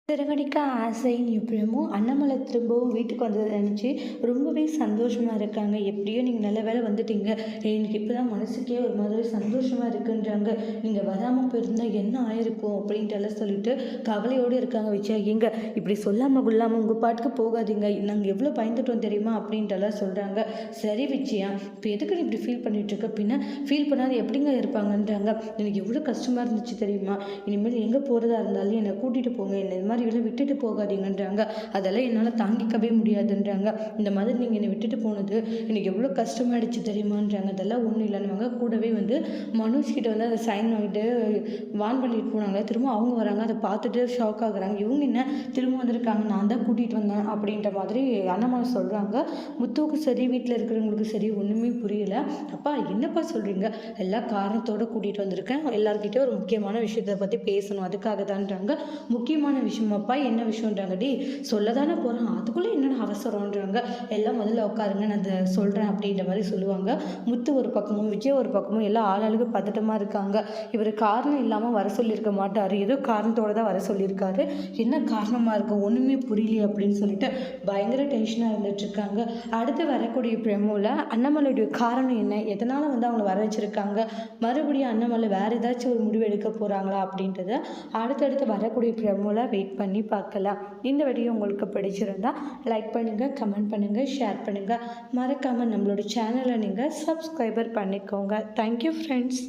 சிறகடிக்க ஆசை எப்படியுமோ அண்ணாமலை திரும்பவும் வீட்டுக்கு வந்ததை நினச்சி ரொம்பவே சந்தோஷமாக இருக்காங்க. எப்படியோ நீங்கள் நல்ல வேளை வந்துட்டீங்க. எனக்கு இப்போ தான் மனசுக்கே ஒரு மாதிரி சந்தோஷமாக இருக்குன்றாங்க. நீங்கள் வராமல் போயிருந்தா என்ன ஆயிருக்கும் அப்படின்ட்டுலாம் சொல்லிட்டு கவலையோடு இருக்காங்க. விஜயா எங்க இப்படி சொல்லாமல் கொள்ளாமல் உங்கள் பாட்டுக்கு போகாதீங்க, நாங்கள் எவ்வளோ பயந்துட்டோம் தெரியுமா அப்படின்ட்டுலாம் சொல்கிறாங்க. சரி விஜயா, இப்போ எதுக்கு நீ இப்படி ஃபீல் பண்ணிகிட்ருக்க? பின்ன ஃபீல் பண்ணாத எப்படிங்க இருப்பாங்கன்றாங்க. எனக்கு எவ்வளோ கஷ்டமாக இருந்துச்சு தெரியுமா? இனிமேல் எங்கே போகிறதா இருந்தாலும் என்னை கூட்டிகிட்டு போங்க, என்ன இந்த மாதிரி எல்லாம் விட்டுட்டு போகாதீங்கன்றாங்க. அதெல்லாம் என்னால் தாங்கிக்கவே முடியாதுன்றாங்க. இந்த மாதிரி நீங்கள் என்னை விட்டுட்டு போனது எனக்கு எவ்வளோ கஷ்டமாயிடுச்சு தெரியுமான்றாங்க. அதெல்லாம் ஒன்றும் இல்லைன்னு கூடவே வந்து மனோஜ் கிட்ட வந்து அதை சைன் வாங்கிட்டு வான் பண்ணிட்டு போனாங்க. திரும்ப அவங்க வராங்க, அதை பார்த்துட்டு ஷாக் ஆகுறாங்க. இவங்க என்ன திரும்ப வந்திருக்காங்க, நான் தான் கூட்டிகிட்டு வந்தேன் அப்படின்ற மாதிரி அண்ணாமலை சொல்கிறாங்க. முத்துவுக்கு சரி வீட்டில் இருக்கிறவங்களுக்கு சரி ஒன்றுமே புரியல. அப்பா என்னப்பா சொல்கிறீங்க? எல்லா காரணத்தோடு கூட்டிகிட்டு வந்திருக்கேன், எல்லாருக்கிட்டே ஒரு முக்கியமான விஷயத்தை பற்றி பேசணும், அதுக்காக தான்றாங்க. முக்கியமான விஷயமாப்பா, என்ன விஷயம்ன்றாங்க. டி சொல்ல தானே போகிறேன், அதுக்குள்ளே என்னென்ன அவசரம்ன்றாங்க. எல்லாம் முதல்ல உட்காருங்க, நான் அதை சொல்கிறேன் அப்படின்ற மாதிரி சொல்லுவாங்க. முத்து ஒரு பக்கமும் விஜய் ஒரு பக்கமும் எல்லாம் ஆளாளுக்கு பதட்டமாக இருக்காங்க. இவர் காரணம் இல்லாமல் வர சொல்லியிருக்க மாட்டார், ஏதோ காரணத்தோடு தான் வர சொல்லியிருக்காரு. என்ன காரணமாக இருக்கும் ஒன்றுமே புரியலையே அப்படின்னு சொல்லிட்டு பயங்கர டென்ஷனாக இருந்துகிட்ருக்காங்க. அடுத்து வரக்கூடிய ப்ரெமோவில் அண்ணாமலையுடைய காரணம் என்ன, எதனால் வந்து அவங்கள வர வச்சுருக்காங்க, மறுபடியும் அண்ணாமலை வேறு ஏதாச்சும் ஒரு முடிவு எடுக்க போகிறாங்களா அப்படின்றத அடுத்தடுத்து வரக்கூடிய ப்ரெமோவில் வெயிட் பண்ணி பார்க்கலாம். இந்த வீடியோ உங்களுக்கு பிடிச்சிருந்தா லைக் பண்ணுங்கள், கமெண்ட் பண்ணுங்கள், ஷேர் பண்ணுங்கள். மறக்காமல் நம்மளோட சேனலை நீங்கள் சப்ஸ்கிரைபர் பண்ணிக்கோங்க. Thank you friends.